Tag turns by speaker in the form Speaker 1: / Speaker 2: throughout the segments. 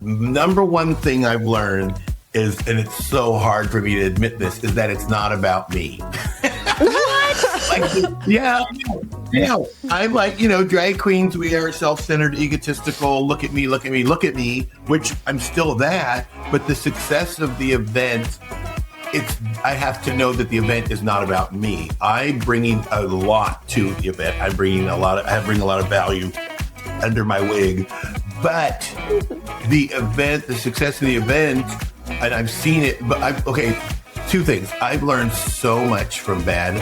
Speaker 1: Number one thing I've learned is, and it's so hard for me to admit this, is that it's not about me.
Speaker 2: What?
Speaker 1: Yeah. I'm like, drag queens, we are self-centered, egotistical, look at me, which I'm still that, but the success of the event, I have to know that the event is not about me. I'm bringing a lot to the event. I bring a lot of value under my wig, but the success of the event, and I've seen it, but two things. I've learned so much from bad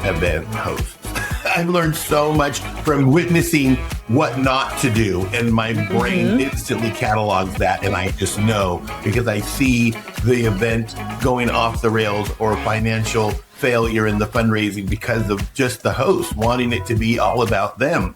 Speaker 1: event hosts. I've learned so much from witnessing what not to do, and my brain instantly catalogs that, and I just know because I see the event going off the rails or financial failure in the fundraising because of just the host wanting it to be all about them.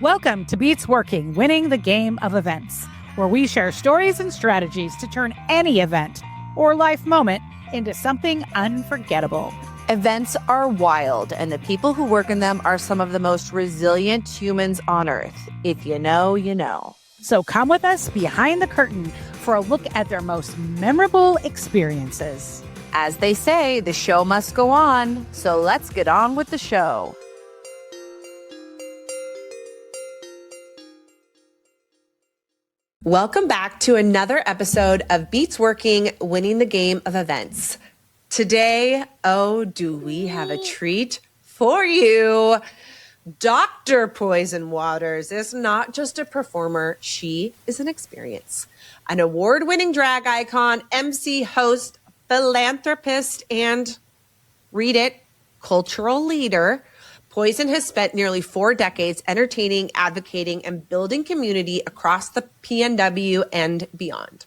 Speaker 2: Welcome to Beats Working, Winning the Game of Events, where we share stories and strategies to turn any event or life moment into something unforgettable.
Speaker 3: Events are wild, and the people who work in them are some of the most resilient humans on Earth. If you know, you know.
Speaker 2: So come with us behind the curtain for a look at their most memorable experiences.
Speaker 3: As they say, the show must go on, so let's get on with the show.
Speaker 4: Welcome back to another episode of Beats Working, Winning the Game of Events. Today, do we have a treat for you. Dr. Poison Waters is not just a performer, she is an experience. An award-winning drag icon, Emcee, host, philanthropist, and, read it, cultural leader. Poison has spent nearly 4 decades entertaining, advocating, and building community across the PNW and beyond.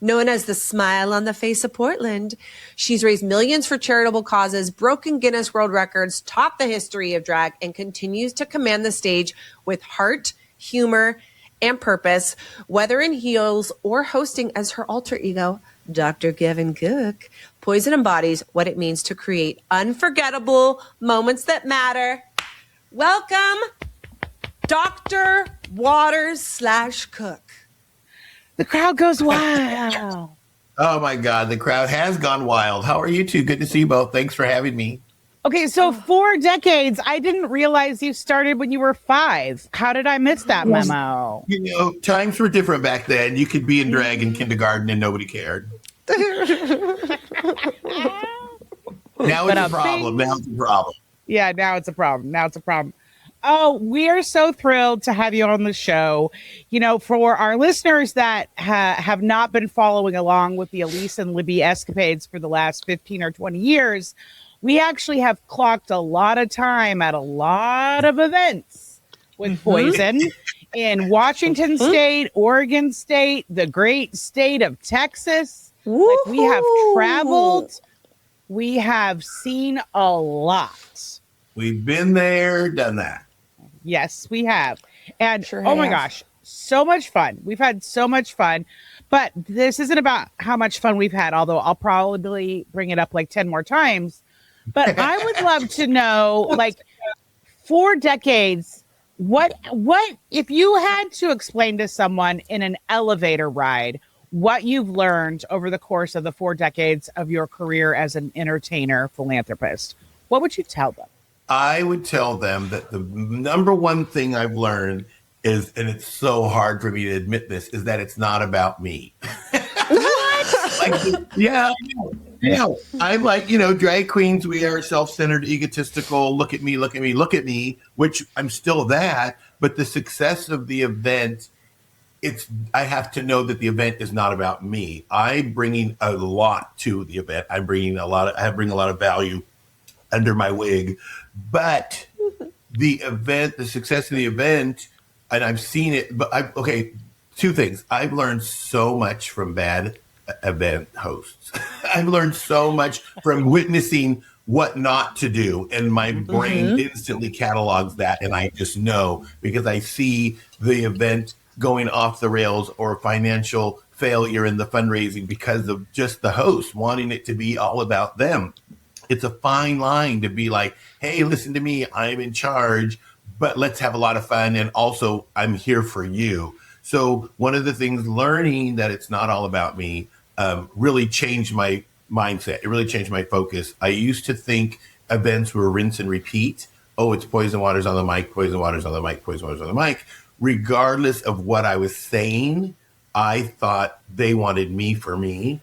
Speaker 4: Known as the smile on the face of Portland, she's raised millions for charitable causes, broken Guinness World Records, taught the history of drag, and continues to command the stage with heart, humor, and purpose, whether in heels or hosting as her alter ego, Dr. Gavin Cook. Poison embodies what it means to create unforgettable moments that matter. Welcome, Dr. Waters / Cook.
Speaker 2: The crowd goes wild.
Speaker 1: Oh my God, the crowd has gone wild. How are you two? Good to see you both. Thanks for having me.
Speaker 2: Okay, so 4 decades. I didn't realize you started when you were 5. How did I miss that memo?
Speaker 1: Times were different back then. You could be in drag in kindergarten and nobody cared. Now it's a problem.
Speaker 2: Yeah, now it's a problem. Oh, we are so thrilled to have you on the show. For our listeners that have not been following along with the Elise and Libby escapades for the last 15 or 20 years, we actually have clocked a lot of time at a lot of events with Poison in Washington State, Oregon State, the great state of Texas. Like, we have traveled. We have seen a lot.
Speaker 1: We've been there, done that.
Speaker 2: Yes, we have. And my gosh, so much fun. We've had so much fun. But this isn't about how much fun we've had, although I'll probably bring it up like 10 more times. But I would love to know, 4 decades, what if you had to explain to someone in an elevator ride what you've learned over the course of the 4 decades of your career as an entertainer, philanthropist, what would you tell them?
Speaker 1: I would tell them that the number one thing I've learned is, and it's so hard for me to admit this, is that it's not about me. I'm like, drag queens, we are self-centered, egotistical, look at me, which I'm still that, but the success of the event, I have to know that the event is not about me. I'm bringing a lot to the event. I bring a lot of value under my wig, but the success of the event, and I've seen it, but two things. I've learned so much from bad event hosts. I've learned so much from witnessing what not to do, and my brain instantly catalogs that, and I just know because I see the event going off the rails or financial failure in the fundraising because of just the host wanting it to be all about them. It's a fine line to be like, hey, listen to me, I'm in charge, but let's have a lot of fun. And also I'm here for you. So one of the things, learning that it's not all about me, really changed my mindset. It really changed my focus. I used to think events were rinse and repeat. Oh, it's poison waters on the mic, poison waters on the mic, poison waters on the mic. Regardless of what I was saying, I thought they wanted me for me,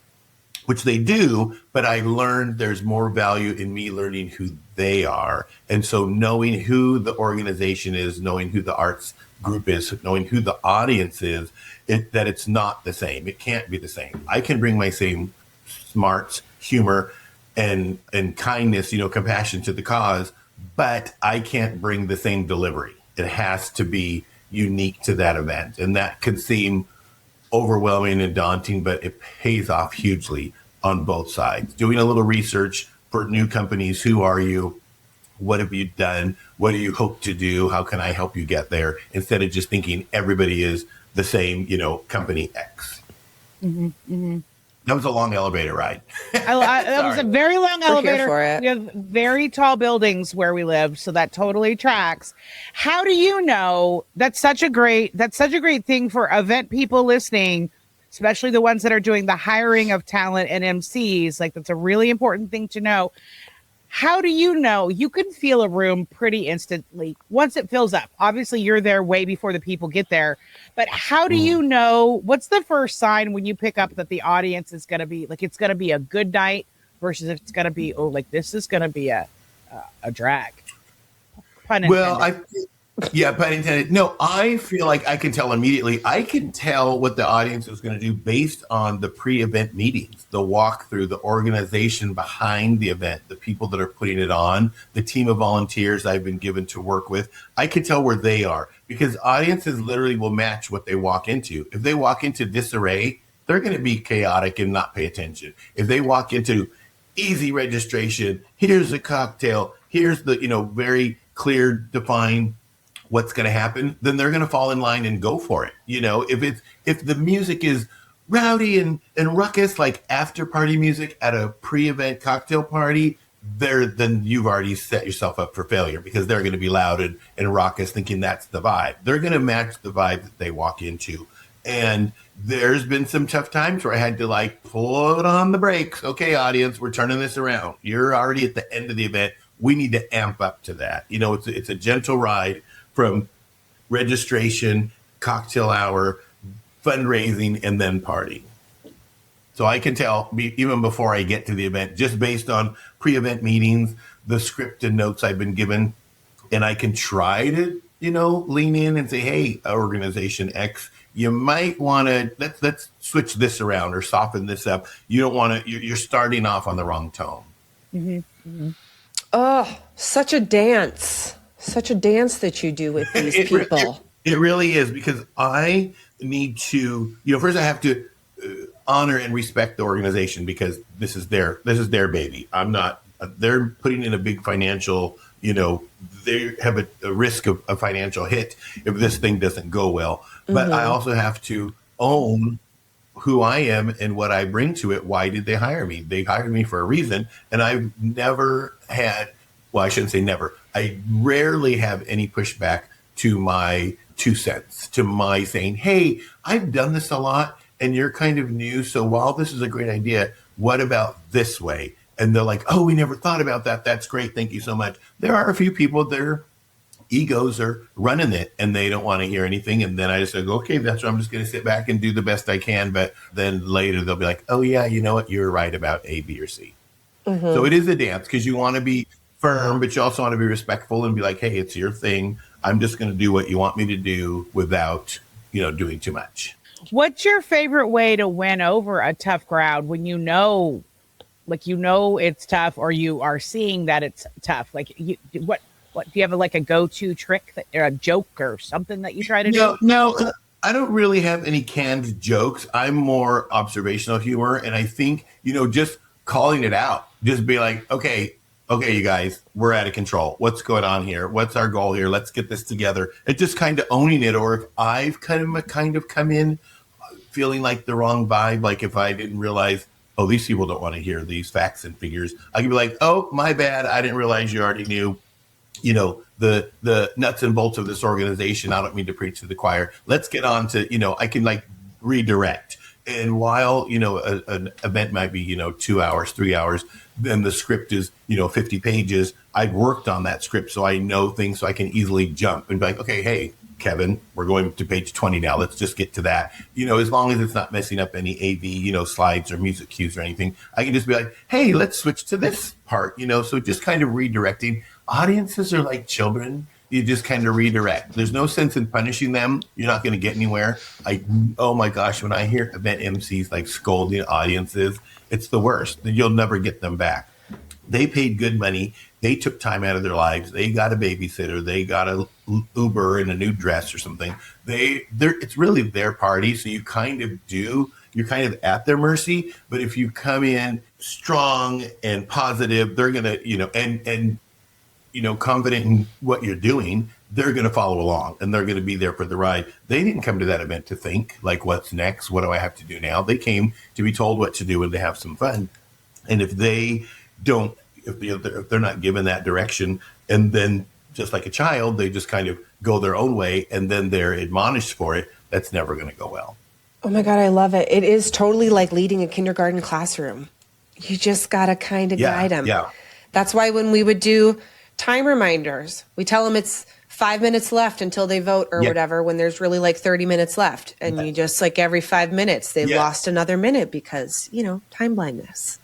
Speaker 1: which they do, but I learned there's more value in me learning who they are. And so knowing who the organization is, knowing who the arts group is, knowing who the audience is, that it's not the same. It can't be the same. I can bring my same smarts, humor, and kindness, compassion to the cause, but I can't bring the same delivery. It has to be unique to that event. And that can seem overwhelming and daunting, but it pays off hugely on both sides. Doing a little research for new companies. Who are you? What have you done? What do you hope to do? How can I help you get there? Instead of just thinking everybody is the same, company X.
Speaker 2: Mm-hmm, mm-hmm.
Speaker 1: That was a long elevator ride.
Speaker 2: That was a very long elevator.
Speaker 4: For it.
Speaker 2: We have very tall buildings where we live, so that totally tracks. How do you know? That's such a great thing for event people listening, especially the ones that are doing the hiring of talent and MCs. Like, that's a really important thing to know. How do you know? You can feel a room pretty instantly once it fills up. Obviously, you're there way before the people get there. But how do you know? What's the first sign when you pick up that the audience is going to be like, it's going to be a good night versus if it's going to be, this is going to be a drag? Pun intended.
Speaker 1: Well, pun intended. No, I feel like I can tell immediately. I can tell what the audience is going to do based on the pre-event meetings, the walkthrough, the organization behind the event, the people that are putting it on, the team of volunteers I've been given to work with. I can tell where they are because audiences literally will match what they walk into. If they walk into disarray, they're going to be chaotic and not pay attention. If they walk into easy registration, here's a cocktail, here's the, very clear, defined what's going to happen, then they're going to fall in line and go for it. If the music is rowdy and ruckus, like after party music at a pre-event cocktail party, then you've already set yourself up for failure because they're going to be loud and raucous, thinking that's the vibe. They're going to match the vibe that they walk into. And there's been some tough times where I had to pull on the brakes. Okay, audience, we're turning this around. You're already at the end of the event. We need to amp up to that. It's a gentle ride from registration, cocktail hour, fundraising, and then party. So I can tell even before I get to the event, just based on pre-event meetings, the script and notes I've been given, and I can try to, lean in and say, hey, organization X, you might want to, let's switch this around or soften this up. You don't want to, you're starting off on the wrong tone.
Speaker 2: Mm-hmm. Mm-hmm.
Speaker 4: Oh, such a dance that you do with these people.
Speaker 1: It really is, because I need to, first I have to honor and respect the organization because this is their baby. I'm not, they're putting in a big financial, they have a risk of a financial hit if this thing doesn't go well. But I also have to own who I am and what I bring to it. Why did they hire me? They hired me for a reason. And I've never had, well, I shouldn't say never. I rarely have any pushback to my 2 cents, to my saying, hey, I've done this a lot and you're kind of new. So while this is a great idea, what about this way? And they're like, oh, we never thought about that. That's great. Thank you so much. There are a few people, their egos are running it and they don't want to hear anything. And then I just go, okay, that's what I'm just going to sit back and do the best I can. But then later they'll be like, oh yeah, you know what? You're right about A, B, or C. Mm-hmm. So it is a dance because you want to be firm, but you also want to be respectful and be like, hey, it's your thing. I'm just going to do what you want me to do without, doing too much.
Speaker 2: What's your favorite way to win over a tough crowd when it's tough, or you are seeing that it's tough? Like, what do you have a go-to trick or a joke or something that you try to do?
Speaker 1: No, I don't really have any canned jokes. I'm more observational humor, and I think just calling it out, just be like, okay, you guys, we're out of control. What's going on here? What's our goal here? Let's get this together. And just kind of owning it. Or if I've kind of come in feeling like the wrong vibe, like if I didn't realize, oh, these people don't want to hear these facts and figures, I can be like, oh, my bad. I didn't realize you already knew, the the nuts and bolts of this organization. I don't mean to preach to the choir. Let's get on to, I can like redirect. And while, an event might be, 2 hours, 3 hours, then the script is, 50 pages. I've worked on that script, so I know things, so I can easily jump and be like, okay, hey, Kevin, we're going to page 20 now. Let's just get to that. As long as it's not messing up any AV, slides or music cues or anything, I can just be like, hey, let's switch to this part, so just kind of redirecting. Audiences are like children. You just kind of redirect. There's no sense in punishing them. You're not going to get anywhere. Oh my gosh, when I hear event MCs like scolding audiences, it's the worst. You'll never get them back. They paid good money. They took time out of their lives. They got a babysitter. They got a Uber in a new dress or something. It's really their party. So you're kind of at their mercy. But if you come in strong and positive, they're going to, and confident in what you're doing, they're going to follow along and they're going to be there for the ride. They didn't come to that event to think like, what's next? What do I have to do now? They came to be told what to do and to have some fun. And if they don't, if they're not given that direction, and then just like a child, they just kind of go their own way and then they're admonished for it, that's never going to go well.
Speaker 4: Oh my God, I love it. It is totally like leading a kindergarten classroom. You just got to kind of guide them.
Speaker 1: Yeah.
Speaker 4: That's why when we would do time reminders, we tell them it's 5 minutes left until they vote or whatever, when there's really like 30 minutes left. And you just like every 5 minutes, they've lost another minute because, time blindness.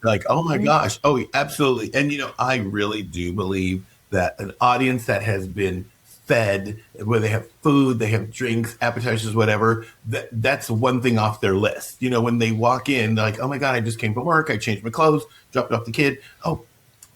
Speaker 1: Like, oh my gosh. Oh, absolutely. And, I really do believe that an audience that has been fed, where they have food, they have drinks, appetizers, whatever, that's one thing off their list. When they walk in, they're like, oh my God, I just came from work. I changed my clothes, dropped off the kid. Oh,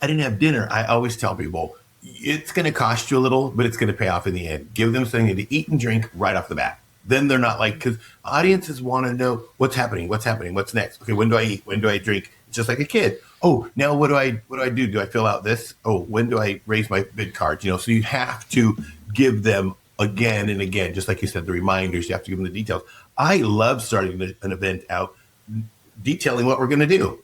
Speaker 1: I didn't have dinner. I always tell people it's going to cost you a little, but it's going to pay off in the end. Give them something to eat and drink right off the bat. Then they're not like, because audiences want to know what's happening, what's next. Okay, when do I eat? When do I drink? It's just like a kid. Oh, now what do I do? Do I fill out this? Oh, when do I raise my bid card? So you have to give them again and again, just like you said, the reminders. You have to give them the details. I love starting an event out detailing what we're going to do.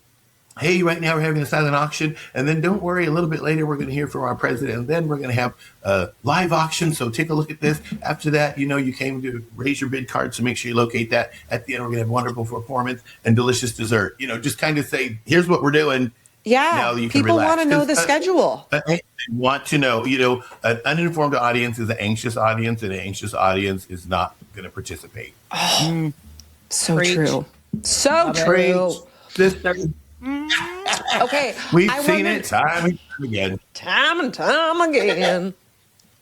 Speaker 1: Hey, right now we're having a silent auction, and then don't worry, a little bit later we're going to hear from our president, and then we're going to have a live auction, so take a look at this. After that, you came to raise your bid card, so make sure you locate that. At the end, we're going to have wonderful performance and delicious dessert. Just kind of say, here's what we're doing.
Speaker 4: Yeah,
Speaker 1: now you can
Speaker 4: people
Speaker 1: relax.
Speaker 4: Want to know the schedule.
Speaker 1: They want to know, an uninformed audience is an anxious audience, and an anxious audience is not going to participate.
Speaker 4: Oh, so
Speaker 2: Preach.
Speaker 4: True. So true. Okay.
Speaker 1: We've seen it time and time again.
Speaker 4: Time and time again.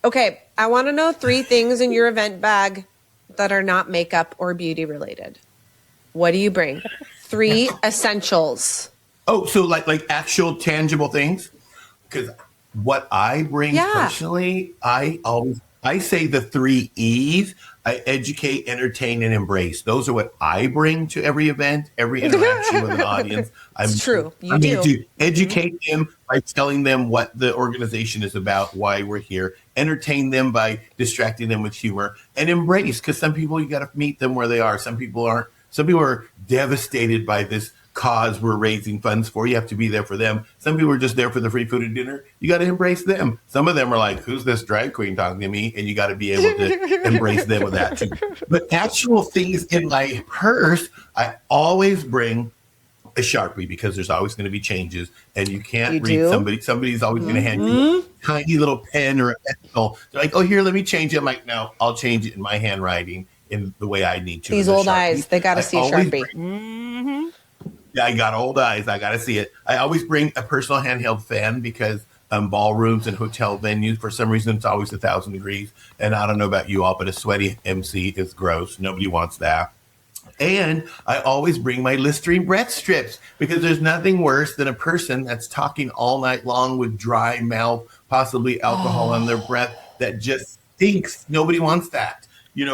Speaker 4: Okay. I want to know 3 things in your event bag that are not makeup or beauty related. What do you bring? 3 essentials.
Speaker 1: Oh, so like actual tangible things? Because what I bring personally, I say the 3 E's. I educate, entertain, and embrace. Those are what I bring to every event, every interaction with an audience.
Speaker 4: It's true.
Speaker 1: I need to educate them by telling them what the organization is about, why we're here, entertain them by distracting them with humor, and embrace, because some people, you got to meet them where they are. Some people aren't. Some people are devastated by this cause we're raising funds for. You have to be there for them. Some people are just there for the free food and dinner. You got to embrace them. Some of them are like, who's this drag queen talking to me? And you got to be able to embrace them with that too. But actual things in my purse, I always bring a Sharpie, because there's always going to be changes, and you can't read somebody. Somebody's always going to hand you a tiny little pen or a pencil. They're like, oh, here, let me change it. I'm like, no, I'll change it in my handwriting in the way I need to.
Speaker 4: These old eyes, they got to see Sharpie.
Speaker 1: Yeah, I got old eyes. I got to see it. I always bring a personal handheld fan, because ballrooms and hotel venues, for some reason, it's always 1,000 degrees. And I don't know about you all, but a sweaty MC is gross. Nobody wants that. And I always bring my Listerine breath strips, because there's nothing worse than a person that's talking all night long with dry mouth, possibly alcohol on their breath, that just stinks. Nobody wants that.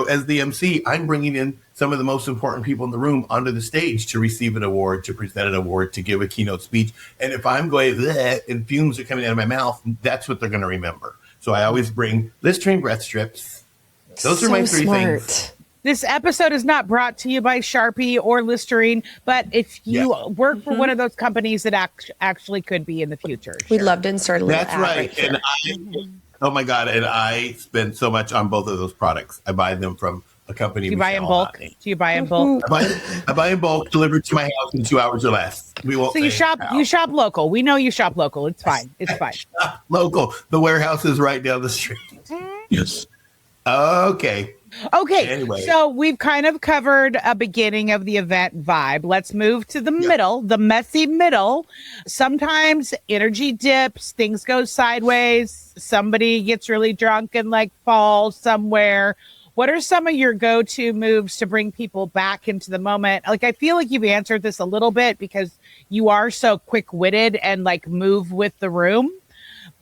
Speaker 1: As the MC, I'm bringing in some of the most important people in the room onto the stage to receive an award, to present an award, to give a keynote speech. And if I'm going bleh, and fumes are coming out of my mouth, that's what they're going to remember. So I always bring Listerine breath strips. Those are my 3 things.
Speaker 2: This episode is not brought to you by Sharpie or Listerine, but if you work for one of those companies, that actually could be in the future.
Speaker 4: We'd love to insert a little
Speaker 1: That's
Speaker 4: ad
Speaker 1: right. And Oh my God. And I spend so much on both of those products. I buy them from a company.
Speaker 2: Do you buy in bulk? Do you buy in bulk?
Speaker 1: I buy in bulk, delivered to my house in 2 hours or less. We won't.
Speaker 2: So you shop local. We know you shop local. It's fine. It's fine.
Speaker 1: Local. The warehouse is right down the street. Yes. Okay.
Speaker 2: Anyway. So we've kind of covered a beginning of the event vibe. Let's move to the middle, the messy middle. Sometimes energy dips, things go sideways. Somebody gets really drunk and like falls somewhere. What are some of your go-to moves to bring people back into the moment? Like, I feel like you've answered this a little bit because you are so quick-witted and like move with the room.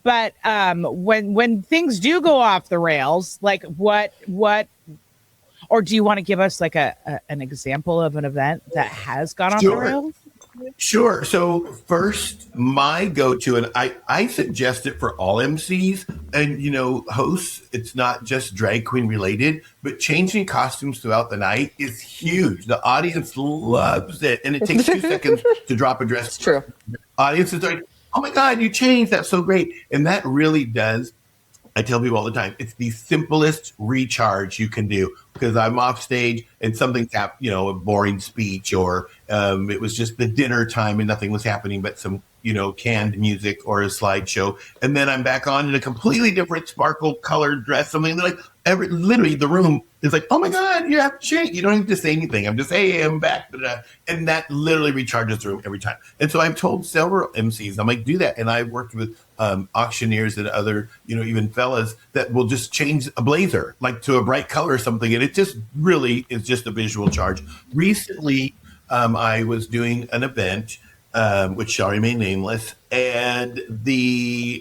Speaker 2: But when things do go off the rails, like what, or do you want to give us like an example of an event that has gone off the rails?
Speaker 1: Sure. So first, my go-to, and I suggest it for all MCs and, hosts. It's not just drag queen related, but changing costumes throughout the night is huge. The audience loves it. And it takes 2 seconds to drop a dress.
Speaker 4: It's true.
Speaker 1: Audience is like, oh my God, you changed. That's so great. And that really does. I tell people all the time, it's the simplest recharge you can do, because I'm off stage and something's happened, a boring speech, or it was just the dinner time and nothing was happening but some, canned music or a slideshow. And then I'm back on in a completely different sparkle colored dress, something like literally the room is like, oh my God, you have to change. You don't have to say anything. I'm just, hey, I'm back. And that literally recharges the room every time. And so I've told several MCs, I'm like, do that. And I've worked with auctioneers and other, even fellas that will just change a blazer like to a bright color or something. And it just really is just a visual charge. Recently, I was doing an event, which shall remain nameless. And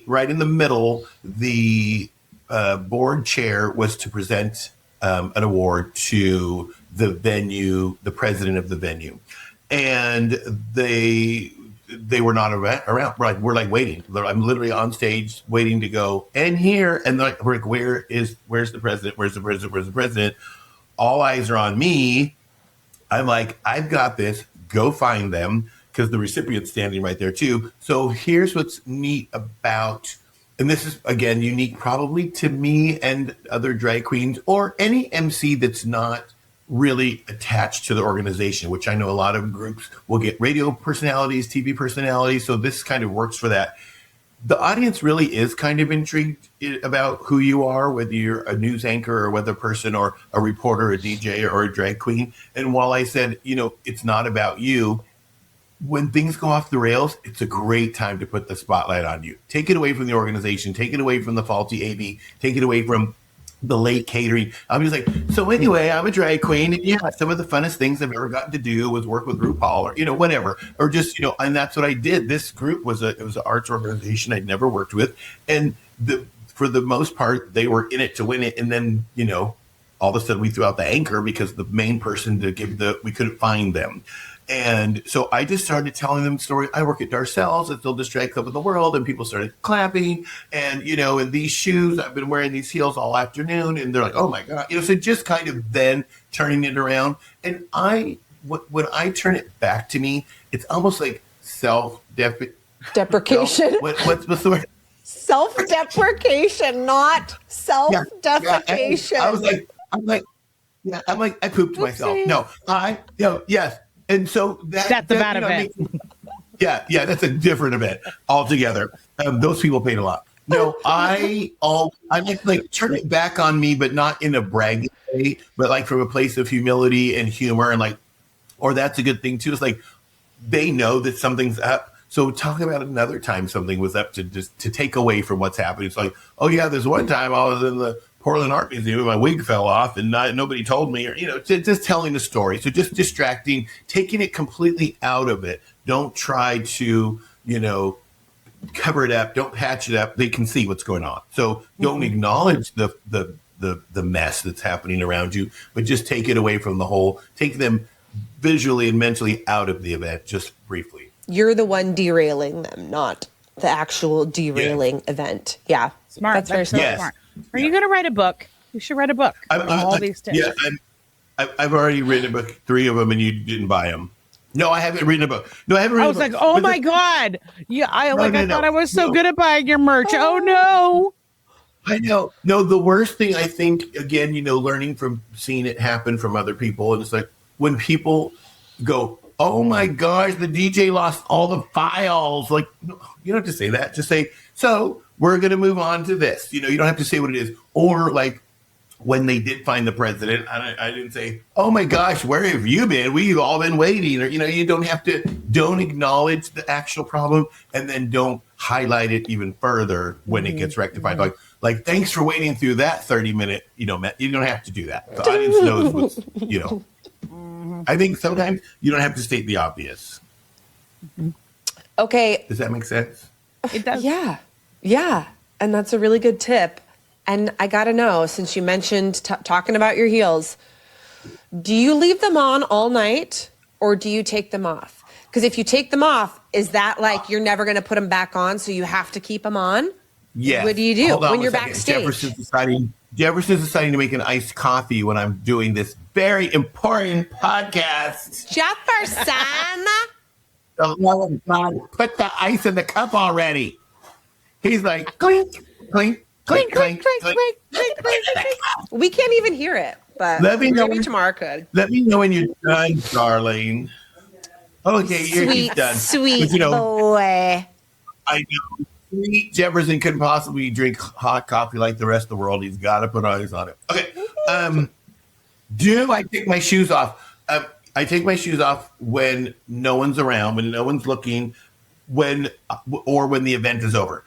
Speaker 1: right in the middle, the board chair was to present an award to the venue, the president of the venue. And they were not around. We're like waiting. I'm literally on stage waiting to go. And here, and they're like, where's the president? Where's the president? Where's the president? All eyes are on me. I'm like, I've got this. Go find them, because the recipient's standing right there too. So here's what's neat about, and this is again unique probably to me and other drag queens or any MC that's not really attached to the organization, which I know a lot of groups will get radio personalities, TV personalities. So this kind of works for that. The audience really is kind of intrigued about who you are, whether you're a news anchor or weather person or a reporter, a DJ, or a drag queen. And while I said, it's not about you, when things go off the rails, it's a great time to put the spotlight on you. Take it away from the organization, take it away from the faulty AV, take it away from the late catering. I'm just like, so anyway, I'm a drag queen, and yeah, some of the funnest things I've ever gotten to do was work with RuPaul, or whatever, or just and that's what I did. This group was an arts organization I'd never worked with, and for the most part, they were in it to win it, and then all of a sudden we threw out the anchor because the main person to give we couldn't find them. And so I just started telling them the story. I work at Darcel's, it's the oldest drag club in the world, and people started clapping. And, in these shoes, I've been wearing these heels all afternoon. And they're like, oh my God. So just kind of then turning it around. And when I turn it back to me, it's almost like
Speaker 4: deprecation.
Speaker 1: What's the word?
Speaker 4: Self-deprecation, not self-defecation.
Speaker 1: Yeah. I'm like, I pooped myself. No, yes. And so that's
Speaker 2: a bad event.
Speaker 1: Yeah, that's a different event altogether. Those people paid a lot. No, I like turn it back on me, but not in a bragging way, but like from a place of humility and humor, and like, or that's a good thing too. It's like they know that something's up. So talk about another time something was up to take away from what's happening. It's like, oh yeah, there's one time I was in the Portland Art Museum, my wig fell off and nobody told me, or, just telling the story. So just distracting, taking it completely out of it. Don't try to, cover it up. Don't patch it up. They can see what's going on. So don't acknowledge the mess that's happening around you, but just take it away from the whole, take them visually and mentally out of the event, just briefly.
Speaker 4: You're the one derailing them, not the actual derailing event. Yeah.
Speaker 2: Smart.
Speaker 4: That's very smart.
Speaker 2: Yes. Are you going to write a book? You should write a book on all these tips.
Speaker 1: Yeah, I've already written a book, 3 of them, and you didn't buy them. No, I haven't written a book. No, I haven't written a book.
Speaker 2: I was like, oh my God. Yeah, I thought I was so good at buying your merch. Oh no.
Speaker 1: I know. No, the worst thing I think, again, learning from seeing it happen from other people, and it's like when people go, "Oh my gosh, the DJ lost all the files." Like, no, you don't have to say that. Just say, "So we're going to move on to this." You don't have to say what it is. Or like when they did find the president, I didn't say, "Oh my gosh, where have you been? We've all been waiting." Or, you don't acknowledge the actual problem, and then don't highlight it even further when it gets rectified. Like, thanks for waiting through that 30-minute, you don't have to do that. The audience knows what's, I think sometimes you don't have to state the obvious.
Speaker 4: Okay.
Speaker 1: Does that make sense?
Speaker 2: It does.
Speaker 4: Yeah. Yeah. And that's a really good tip. And I got to know, since you mentioned talking about your heels, do you leave them on all night or do you take them off? Because if you take them off, is that like you're never going to put them back on, so you have to keep them on?
Speaker 1: Yeah.
Speaker 4: What do you do when you're
Speaker 1: second.
Speaker 4: backstage?
Speaker 1: Jefferson's deciding to make an iced coffee when I'm doing this very important podcast.
Speaker 4: Jefferson!
Speaker 1: Put the ice in the cup already. He's like, clink, clink. Clink, clink, clink, clink, clink, clink, clink.
Speaker 4: We can't even hear it, but maybe tomorrow could.
Speaker 1: Let me know when you're done, darling. Okay, he's done.
Speaker 4: Sweet boy.
Speaker 1: I know. Sweet Jefferson couldn't possibly drink hot coffee like the rest of the world. He's got to put ice on it. Okay. Do I take my shoes off? I take my shoes off when no one's around, when no one's looking, or when the event is over.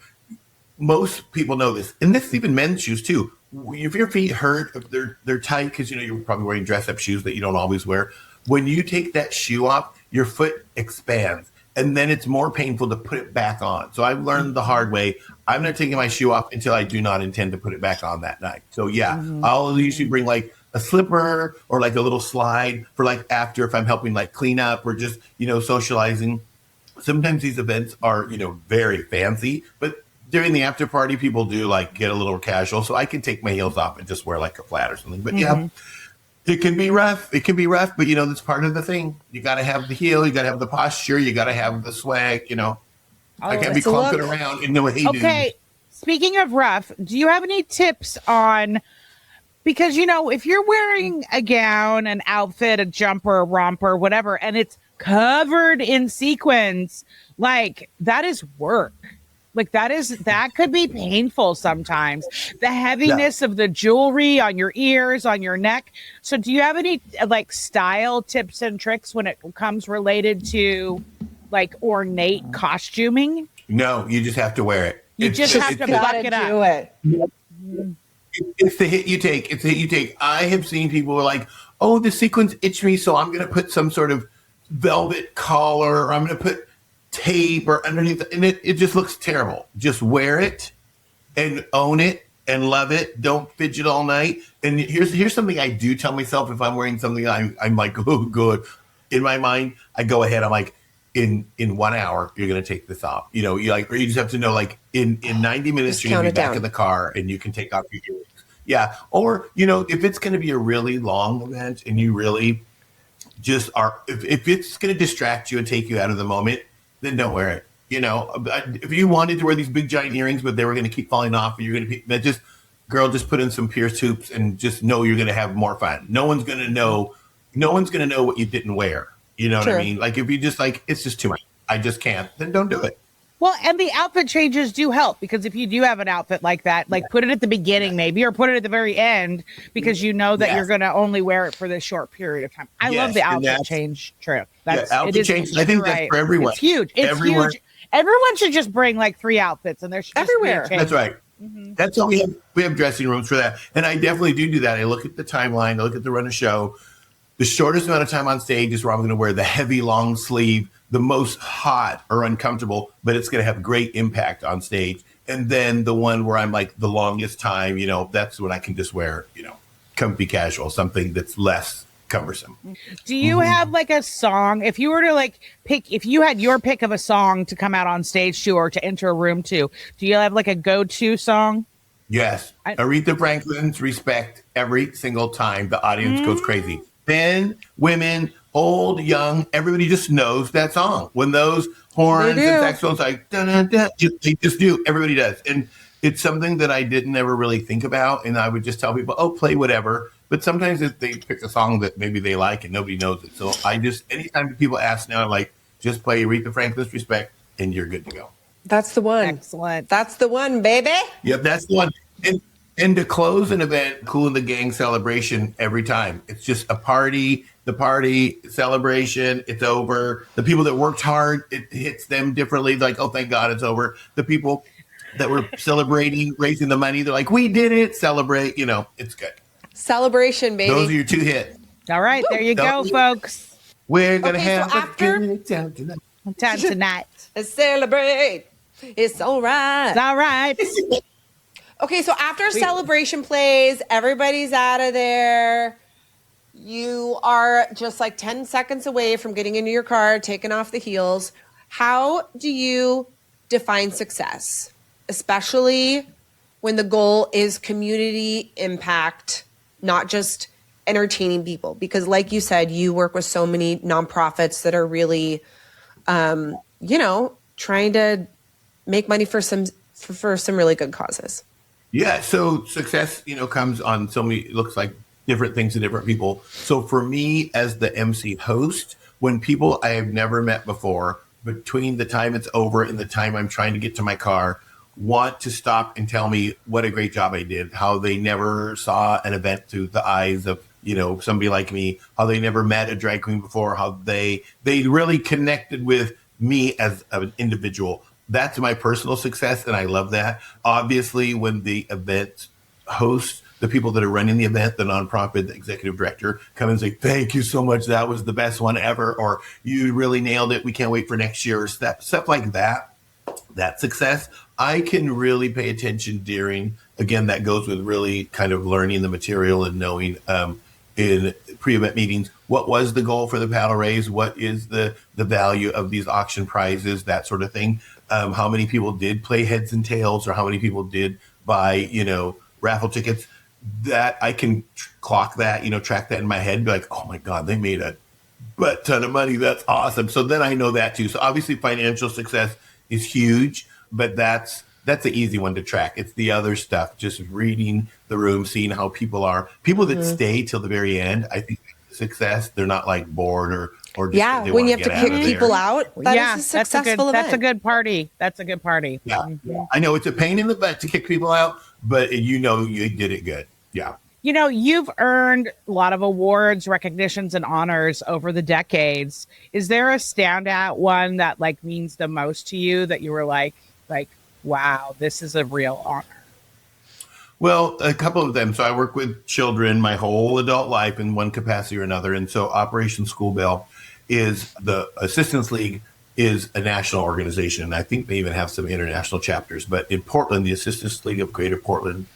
Speaker 1: Most people know this, and this is even men's shoes too. If your feet hurt, if they're tight because you're probably wearing dress-up shoes that you don't always wear. When you take that shoe off, your foot expands, and then it's more painful to put it back on. So I've learned the hard way. I'm not taking my shoe off until I do not intend to put it back on that night. So yeah, I'll usually bring like a slipper or like a little slide for like after if I'm helping like clean up or just socializing. Sometimes these events are very fancy, but during the after party, people do like get a little casual, so I can take my heels off and just wear like a flat or something. But yeah, it can be rough. It can be rough, but that's part of the thing. You got to have the heel, you got to have the posture, you got to have the swag. I can't be clumping around in no way.
Speaker 2: Okay, speaking of rough, do you have any tips on? Because if you're wearing a gown, an outfit, a jumper, a romper, whatever, and it's covered in sequins, like that is work. Like that could be painful sometimes. The heaviness of the jewelry on your ears, on your neck. So do you have any like style tips and tricks when it comes related to like ornate costuming?
Speaker 1: No, you just have to wear it.
Speaker 2: You just have to buck it up.
Speaker 4: Do it.
Speaker 1: It's the hit you take. It's the hit you take. I have seen people who are like, "Oh, the sequins itch me, so I'm going to put some sort of velvet collar, or I'm going to put tape or underneath," and it just looks terrible. Just wear it and own it and love it. Don't fidget all night. And here's something I do tell myself if I'm wearing something I'm like, oh good. In my mind, I go ahead. I'm like, in 1 hour, you're gonna take this off. You just have to know like in 90 minutes you're gonna be back in the car and you can take off your earrings. Yeah. Or if it's gonna be a really long event and you really just are if it's gonna distract you and take you out of the moment, then don't wear it. If you wanted to wear these big giant earrings, but they were going to keep falling off, and you're going to be just put in some pierced hoops and just know you're going to have more fun. No one's going to know what you didn't wear. You know what I mean? Like if you just like, it's just too much. I just can't. Then don't do it.
Speaker 2: Well, and the outfit changes do help because if you do have an outfit like that, like put it at the beginning maybe, or put it at the very end because you know that you're going to only wear it for this short period of time. I love the outfit change trick.
Speaker 1: Outfit change. I think that's for everyone.
Speaker 2: It's huge. It's huge. Everyone should just bring like 3 outfits and there's
Speaker 4: everywhere.
Speaker 1: That's right. That's how we have dressing rooms for that. And I definitely do that. I look at the timeline. I look at the run of show. The shortest amount of time on stage is where I'm going to wear the heavy long sleeve, the most hot or uncomfortable, but it's going to have great impact on stage. And then the one where I'm like the longest time, that's when I can just wear, comfy casual, something that's less cumbersome.
Speaker 2: Do you have like a song, if you were to like pick, if you had your pick of a song to come out on stage to or to enter a room to, do you have like a go-to song?
Speaker 1: Yes. Aretha Franklin's Respect every single time the audience goes crazy. Men, women, old, young, everybody just knows that song. When those horns and saxophones like, dun, dun, dun, they just do. Everybody does. And it's something that I didn't ever really think about. And I would just tell people, oh, play whatever. But sometimes if they pick a song that maybe they like and nobody knows it. So I just, anytime people ask now, I'm like, just play Aretha Franklin's Respect and you're good to go.
Speaker 4: That's the one.
Speaker 2: Excellent.
Speaker 4: That's the one, baby.
Speaker 1: Yep, that's the one. And to close an event, Kool the Gang celebration every time. It's just a party, the party celebration, it's over. The people that worked hard, it hits them differently. Like, oh, thank God it's over. The people that were celebrating, raising the money, they're like, we did it, celebrate. You know, it's good.
Speaker 4: Celebration, baby.
Speaker 1: Those are your 2 hits.
Speaker 2: All right, there you go, folks.
Speaker 1: We're going to
Speaker 4: Okay, so
Speaker 1: have
Speaker 4: after-
Speaker 1: a good time tonight.
Speaker 2: Time tonight.
Speaker 4: Let's celebrate. It's all right.
Speaker 2: It's all right.
Speaker 4: Okay, so after celebration plays, everybody's out of there. You are just like 10 seconds away from getting into your car, taking off the heels. How do you define success, especially when the goal is community impact, not just entertaining people? Because like you said, you work with so many nonprofits that are really, trying to make money for some really good causes.
Speaker 1: Yeah, so success, comes on so many, it looks like different things to different people. So for me as the MC host, when people I have never met before, between the time it's over and the time I'm trying to get to my car, want to stop and tell me what a great job I did, how they never saw an event through the eyes of, somebody like me, how they never met a drag queen before, how they really connected with me as an individual. That's my personal success, and I love that. Obviously, when the event hosts, the people that are running the event, the nonprofit, the executive director, come and say, thank you so much. That was the best one ever. Or you really nailed it. We can't wait for next year. Or stuff like that. That success, I can really pay attention during, again, that goes with really kind of learning the material and knowing in pre-event meetings, what was the goal for the paddle raise? What is the value of these auction prizes, that sort of thing? How many people did play heads and tails, or how many people did buy, raffle tickets? That I can clock that, track that in my head, be like, oh my God, they made a butt ton of money. That's awesome. So then I know that too. So obviously financial success is huge, but that's the easy one to track. It's the other stuff, just reading the room, seeing how people are. People that stay till the very end, I think success, they're not like bored or just
Speaker 4: when you have to kick people out, that is a successful event.
Speaker 2: That's a good party. That's a good party.
Speaker 1: Yeah. I know it's a pain in the butt to kick people out, but you did it good. Yeah.
Speaker 2: You've earned a lot of awards, recognitions, and honors over the decades. Is there a standout one that means the most to you that you were like, wow, this is a real honor?
Speaker 1: Well, a couple of them. So I work with children my whole adult life in one capacity or another. And so Operation School Bell is the Assistance League is a national organization. And I think they even have some international chapters. But in Portland, the Assistance League of Greater Portland,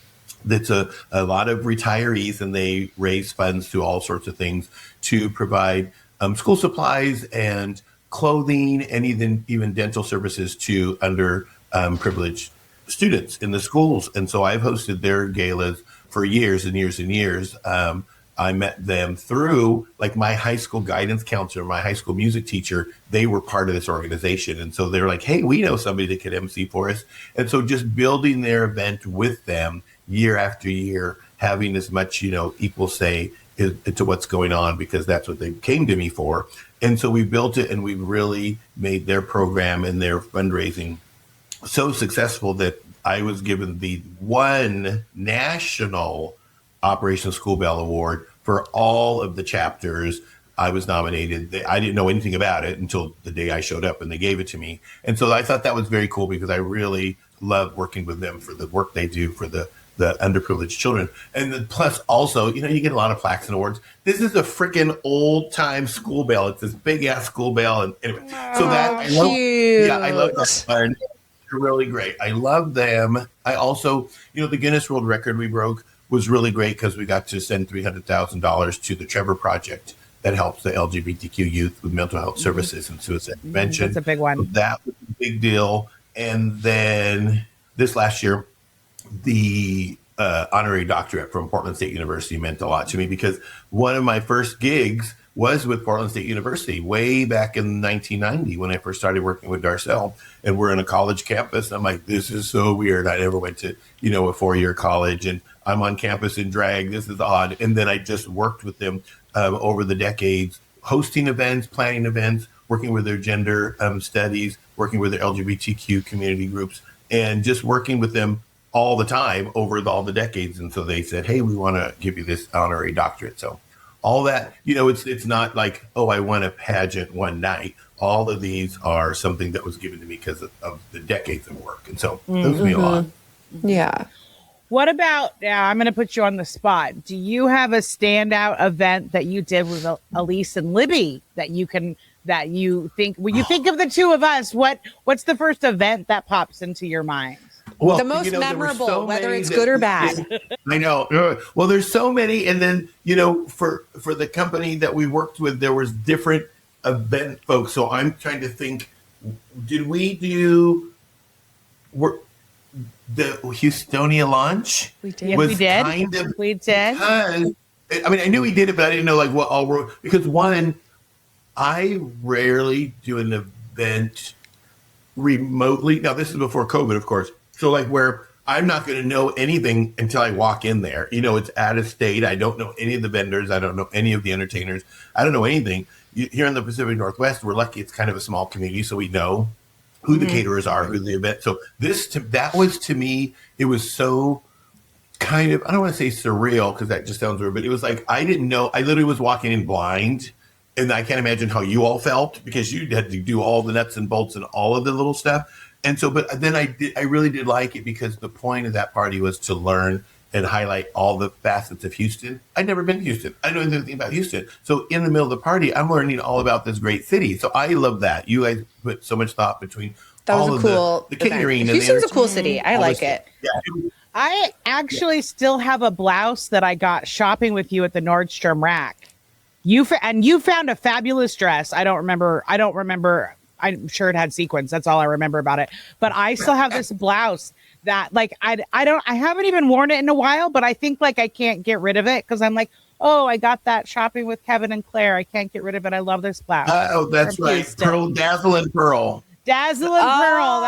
Speaker 1: that's a lot of retirees, and they raise funds to all sorts of things to provide school supplies and clothing and even dental services to underprivileged students in the schools. And so I've hosted their galas for years and years and years. I met them through my high school guidance counselor, my high school music teacher. They were part of this organization. And so they're like, hey, we know somebody that could MC for us. And so just building their event with them year after year, having as much, equal say into what's going on, because that's what they came to me for. And so we built it, and we really made their program and their fundraising so successful that I was given the one national Operation School Bell Award for all of the chapters. I was nominated. I didn't know anything about it until the day I showed up, and they gave it to me. And so I thought that was very cool, because I really love working with them for the work they do for the underprivileged children. And then plus also, you get a lot of plaques and awards. This is a freaking old time school bell. It's this big ass school bell. And anyway, so that I love that. And they're really great. I love them. I also, the Guinness World Record we broke was really great, because we got to send $300,000 to the Trevor Project that helps the LGBTQ youth with mental health services and suicide prevention.
Speaker 2: That's a big one.
Speaker 1: So that was a big deal. And then this last year, the honorary doctorate from Portland State University meant a lot to me, because one of my first gigs was with Portland State University way back in 1990 when I first started working with Darcel, and we're in a college campus. I'm like, this is so weird. I never went to, a 4-year college, and I'm on campus in drag. This is odd. And then I just worked with them over the decades, hosting events, planning events, working with their gender studies, working with their LGBTQ community groups, and just working with them all the time over all the decades. And so they said, hey, we want to give you this honorary doctorate. So all that, it's not like, oh, I won a pageant one night. All of these are something that was given to me because of the decades of work. And so those mean a lot.
Speaker 4: Yeah.
Speaker 2: What about, now I'm going to put you on the spot. Do you have a standout event that you did with Elise and Libby that you think, when you think of the two of us, what's the first event that pops into your mind?
Speaker 1: Well,
Speaker 4: the most memorable, whether it's good or bad.
Speaker 1: I know. Well, there's so many. And then, for the company that we worked with, there was different event folks. So I'm trying to think, did we do the Houstonia launch?
Speaker 2: We did. We did. We did.
Speaker 1: Because, I knew we did it, but I didn't know what all were, because one, I rarely do an event remotely. Now, this is before COVID, of course. So where I'm not going to know anything until I walk in there. It's out of state. I don't know any of the vendors. I don't know any of the entertainers. I don't know anything. Here in the Pacific Northwest, we're lucky it's kind of a small community, so we know who the caterers are, who the event. So that was, to me, it was so kind of, I don't want to say surreal because that just sounds weird, but it was like I didn't know. I literally was walking in blind. And I can't imagine how you all felt because you had to do all the nuts and bolts and all of the little stuff. And so, but then I really did like it because the point of that party was to learn and highlight all the facets of Houston. I'd never been to Houston. I don't know anything about Houston. So in the middle of the party, I'm learning all about this great city. So I love that. You guys put so much thought between all of the catering. And
Speaker 4: Houston's a cool city. I like it.
Speaker 1: Yeah.
Speaker 2: I actually still have a blouse that I got shopping with you at the Nordstrom rack. You found a fabulous dress. I don't remember. I'm sure it had sequins. That's all I remember about it. But I still have this blouse that I haven't even worn it in a while, but I think I can't get rid of it because I'm like, oh, I got that shopping with Kevin and Claire. I can't get rid of it. I love this blouse.
Speaker 1: Oh, that's right. Pearl, Dazzle and Pearl.
Speaker 2: Dazzle and Pearl.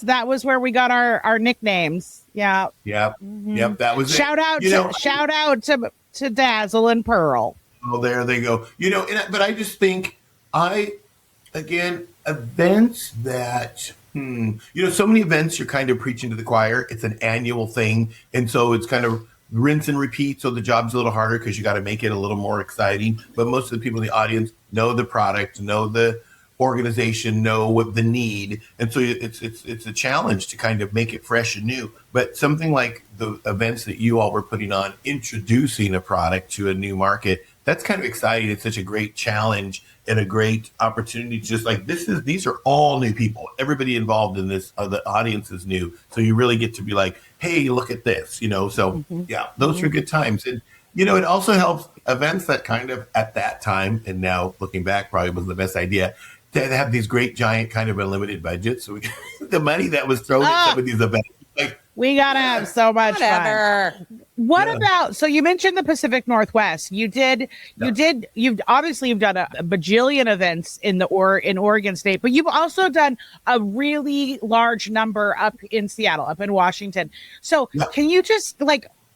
Speaker 2: That was where we got our nicknames. Yeah.
Speaker 1: Yep. Mm-hmm. Yep. That was
Speaker 2: shout
Speaker 1: it.
Speaker 2: Shout out to Dazzle and Pearl.
Speaker 1: Oh, there they go. But I just think events that, so many events you're kind of preaching to the choir. It's an annual thing. And so it's kind of rinse and repeat. So the job's a little harder because you got to make it a little more exciting. But most of the people in the audience know the product, know the organization, know what the need. And so it's a challenge to kind of make it fresh and new. But something like the events that you all were putting on, introducing a product to a new market, that's kind of exciting. It's such a great challenge and a great opportunity to just these are all new people. Everybody involved in this, the audience is new. So you really get to be like, hey, look at this, So those are good times. And, it also helps events that kind of at that time, and now looking back probably was the best idea, to have these great giant kind of unlimited budgets. So the money that was thrown at some of these events,
Speaker 2: we gotta have so much fun. What about, so you mentioned the Pacific Northwest. You've obviously done a bajillion events in Oregon State, but you've also done a really large number up in Seattle, up in Washington. So can you just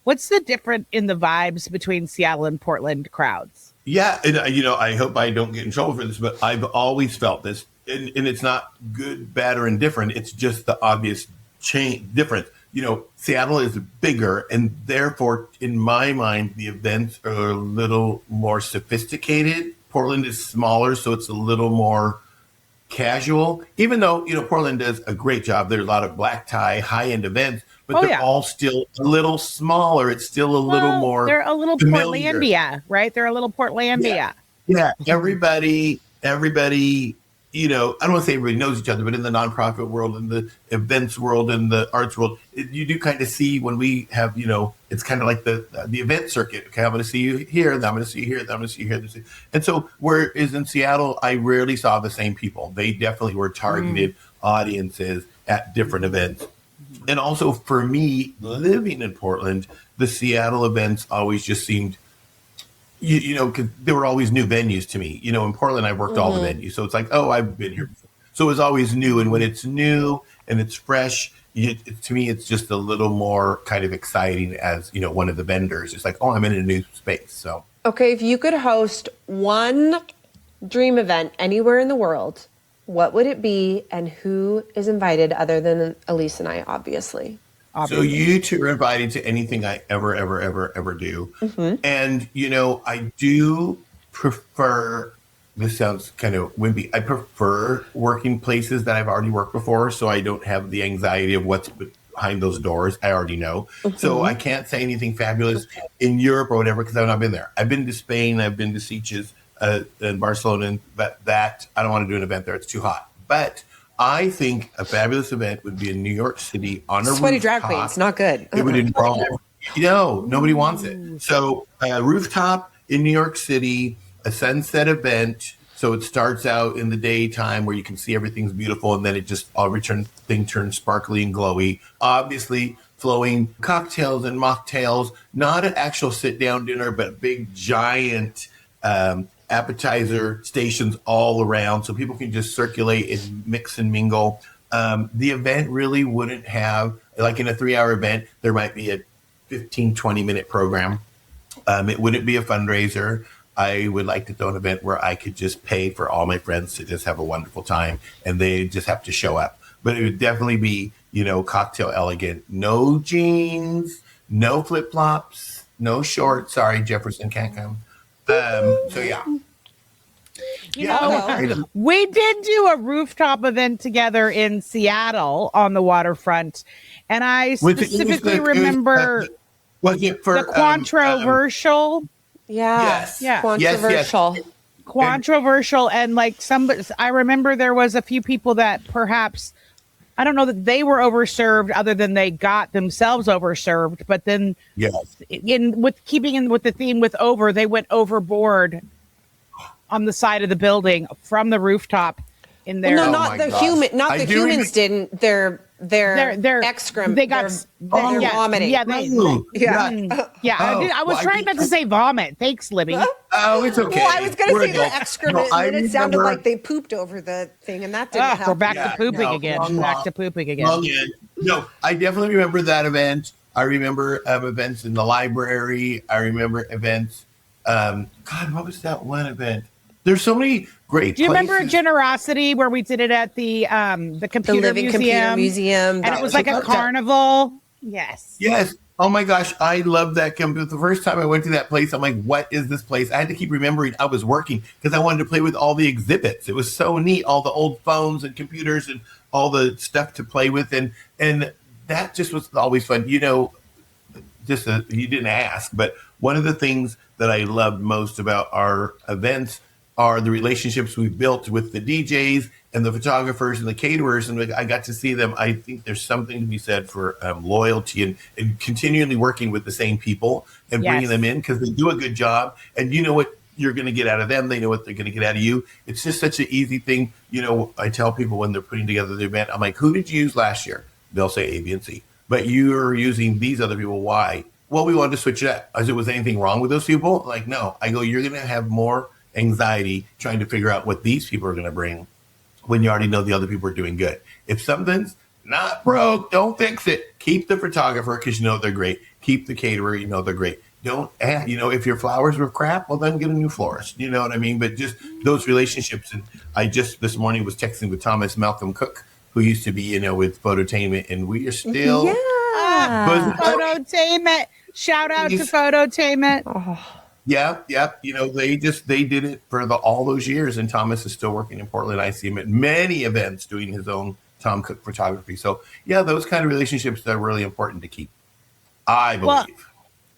Speaker 2: what's the difference in the vibes between Seattle and Portland crowds?
Speaker 1: Yeah. And I hope I don't get in trouble for this, but I've always felt this, and it's not good, bad, or indifferent. It's just the obvious difference. Seattle is bigger, and therefore, in my mind, the events are a little more sophisticated. Portland is smaller, so it's a little more casual. Even though, Portland does a great job. There's a lot of black tie, high-end events, but they're all still a little smaller. It's still a little more
Speaker 2: They're a little familiar. Portlandia, right? They're a little Portlandia.
Speaker 1: Yeah. Everybody, I don't want to say everybody knows each other, but in the nonprofit world, in the events world, in the arts world, you do kind of see when we have, it's kind of like the event circuit. Okay, I'm going to see you here, then I'm going to see you here, then I'm going to see you here. And so whereas in Seattle, I rarely saw the same people. They definitely were targeted audiences at different events. And also for me, living in Portland, the Seattle events always just seemed because there were always new venues to me. In Portland, I worked all the venues. So it's like, oh, I've been here before. So it was always new. And when it's new and it's fresh, to me, it's just a little more kind of exciting as, one of the vendors. It's like, oh, I'm in a new space. So.
Speaker 4: Okay, if you could host one dream event anywhere in the world, what would it be and who is invited other than Elise and I, obviously?
Speaker 1: So you two are invited to anything I ever do. And, I do prefer, this sounds kind of wimpy, I prefer working places that I've already worked before, so I don't have the anxiety of what's behind those doors. I already know. So I can't say anything fabulous in Europe or whatever because I've not been there. I've been to Spain, I've been to Sitges in Barcelona, but that, I don't want to do an event there. It's too hot. But I think a fabulous event would be in New York City on a
Speaker 4: Sweaty
Speaker 1: rooftop.
Speaker 4: drag queens, not good.
Speaker 1: It would involve, nobody wants it. So a rooftop in New York City, a sunset event. So it starts out in the daytime where you can see everything's beautiful, and then it just thing turns sparkly and glowy. Obviously, flowing cocktails and mocktails, not an actual sit-down dinner, but big giant appetizer stations all around so people can just circulate and mix and mingle. The event really wouldn't have, like in a 3-hour event, there might be a 15, 20-minute program. It wouldn't be a fundraiser. I would like to throw an event where I could just pay for all my friends to just have a wonderful time and they just have to show up. But it would definitely be, cocktail elegant. No jeans, no flip-flops, no shorts. Sorry, Jefferson can't come. So yeah.
Speaker 2: We did do a rooftop event together in Seattle on the waterfront, and I specifically remember
Speaker 1: was it for
Speaker 2: the controversial.
Speaker 1: Yes.
Speaker 2: Yeah.
Speaker 4: Controversial.
Speaker 1: Yes.
Speaker 2: Controversial, and I remember there was a few people that perhaps, I don't know that they were overserved other than they got themselves overserved, but then keeping in with the theme with over, they went overboard on the side of the building from the rooftop in there.
Speaker 4: Well, no, not the humans didn't. Their excrement.
Speaker 2: They got
Speaker 4: they're vomiting.
Speaker 2: Yeah,
Speaker 1: I
Speaker 2: was trying not to say vomit. Thanks, Libby.
Speaker 1: Oh, it's okay.
Speaker 4: Well, I was going to say their excrement, and then it sounded like they pooped over the thing, and that didn't help.
Speaker 2: We're back to pooping again. Back to pooping again.
Speaker 1: No, I definitely remember that event. I remember events in the library. I remember events. God, what was that one event? There's so many great.
Speaker 2: Do you
Speaker 1: places.
Speaker 2: remember Generosity where we did it at the computer museum? And it was like a carnival. Yes.
Speaker 1: Yes. Oh my gosh, I love that. The first time I went to that place, I'm like, what is this place? I had to keep remembering I was working because I wanted to play with all the exhibits. It was so neat, all the old phones and computers and all the stuff to play with, and that just was always fun. You didn't ask, but one of the things that I loved most about our events are the relationships we've built with the DJs and the photographers and the caterers, and I got to see them. I think there's something to be said for loyalty and continually working with the same people and bringing them in because they do a good job, and you know what you're going to get out of them. They know what they're going to get out of you. It's just such an easy thing. I tell people when they're putting together the event, I'm like, who did you use last year? They'll say A, B, and C. But you're using these other people. Why? Well, we wanted to switch it up. I said, was anything wrong with those people? Like, no. I go, you're going to have more anxiety trying to figure out what these people are going to bring when you already know the other people are doing good. If something's not broke, don't fix it. Keep the photographer because you know they're great. Keep the caterer, you know they're great. Don't add, if your flowers were crap, well, then get a new florist. You know what I mean? But just those relationships. And I just this morning was texting with Thomas Malcolm Cook, who used to be, with Phototainment, and we are still
Speaker 2: Phototainment. Shout out to Phototainment.
Speaker 1: Oh. Yeah. They did it for all those years, and Thomas is still working in Portland. I see him at many events doing his own Tom Cook photography. So yeah, those kind of relationships are really important to keep, I believe.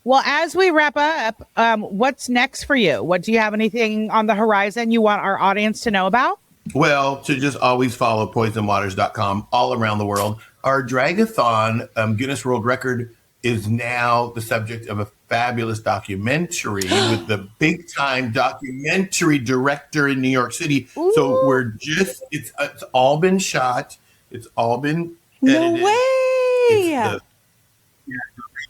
Speaker 2: Well, as we wrap up, what's next for you? Do you have anything on the horizon you want our audience to know about?
Speaker 1: Well, to just always follow poisonwaters.com all around the world. Our dragathon Guinness World Record is now the subject of a fabulous documentary with the big time documentary director in New York City. Ooh. So it's all been shot. It's all been edited.
Speaker 4: No way.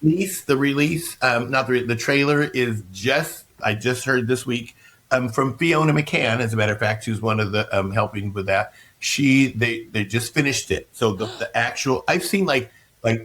Speaker 1: The trailer is just I just heard this week from Fiona McCann, as a matter of fact, who's one of the helping with that. They just finished it. So the actual, I've seen like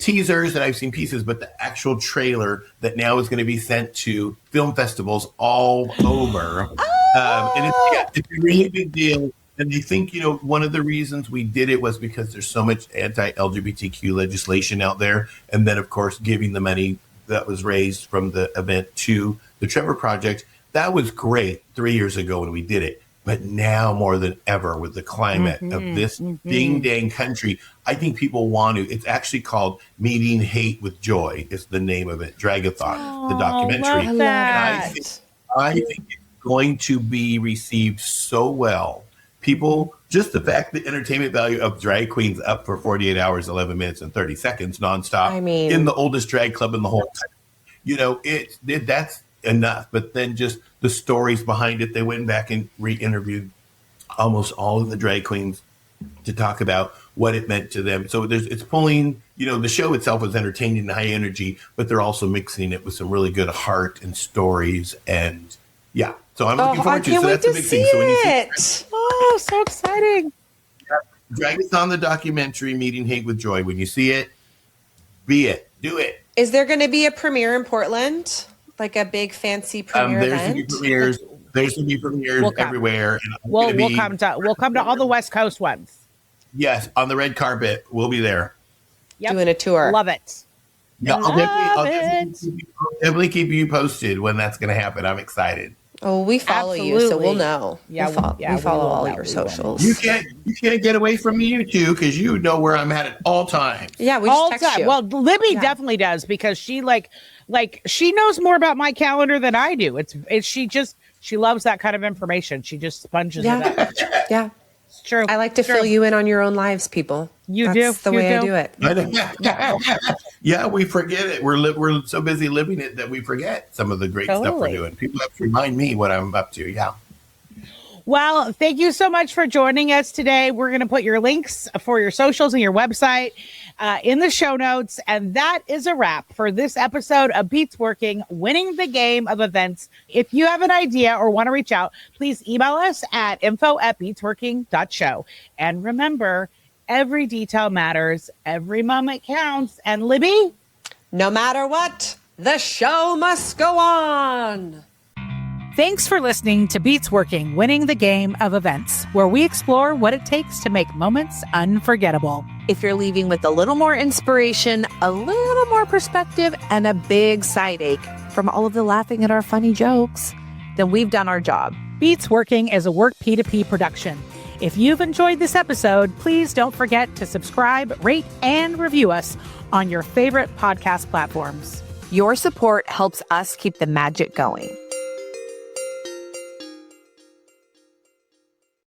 Speaker 1: teasers and I've seen pieces, but the actual trailer that now is going to be sent to film festivals all over. And it's a really big deal. And I think, one of the reasons we did it was because there's so much anti-LGBTQ legislation out there. And then, of course, giving the money that was raised from the event to the Trevor Project. That was great 3 years ago when we did it. But now more than ever with the climate of this ding-dang country, I think people want to. It's actually called Meeting Hate with Joy is the name of it, Dragathon, the documentary.
Speaker 2: Love that.
Speaker 1: And I think it's going to be received so well. People, just the fact the entertainment value of drag queens up for 48 hours, 11 minutes, and 30 seconds nonstop in the oldest drag club in the whole country. That's enough. But then just the stories behind it, they went back and re-interviewed almost all of the drag queens to talk about what it meant to them. So it's pulling, the show itself is entertaining and high energy, but they're also mixing it with some really good heart and stories. And yeah, so I'm looking forward to it. So that's a big thing. So when you see it.
Speaker 2: Oh, so exciting.
Speaker 1: Dragathon, the documentary, Meeting Hate with Joy. When you see it, be it. Do it.
Speaker 4: Is there going to be a premiere in Portland? Like a big fancy premiere
Speaker 1: there's
Speaker 4: event?
Speaker 1: Going to be premieres. There's going to be premieres everywhere. And
Speaker 2: we'll come to all the West Coast ones.
Speaker 1: Yes, on the red carpet. We'll be there.
Speaker 2: Yep.
Speaker 4: Doing a tour.
Speaker 2: Love it.
Speaker 1: Yeah, I'll definitely keep you posted when that's going to happen. I'm excited.
Speaker 4: Oh, we follow you, so we'll know.
Speaker 2: Yeah,
Speaker 4: we follow all your socials.
Speaker 1: You can't get away from me, you two, because you know where I'm at all times.
Speaker 4: Yeah, we just text you.
Speaker 2: Well, Libby definitely does because she like she knows more about my calendar than I do. She loves that kind of information. She just sponges it up.
Speaker 4: Yeah.
Speaker 2: It's true.
Speaker 4: I like to fill you in on your own lives, people. That's the way I do it.
Speaker 1: Yeah, we forget it. We're so busy living it that we forget some of the great stuff we're doing. People have to remind me what I'm up to. Yeah.
Speaker 2: Well, thank you so much for joining us today. We're going to put your links for your socials and your website in the show notes. And that is a wrap for this episode of Beats Working, Winning the Game of Events. If you have an idea or want to reach out, please email us at info@beatsworking.show. And remember, every detail matters. Every moment counts. And Libby?
Speaker 4: No matter what, the show must go on.
Speaker 2: Thanks for listening to Beats Working, Winning the Game of Events, where we explore what it takes to make moments unforgettable.
Speaker 3: If you're leaving with a little more inspiration, a little more perspective, and a big side ache from all of the laughing at our funny jokes, then we've done our job.
Speaker 2: Beats Working is a Work P2P production. If you've enjoyed this episode, please don't forget to subscribe, rate, and review us on your favorite podcast platforms.
Speaker 3: Your support helps us keep the magic going.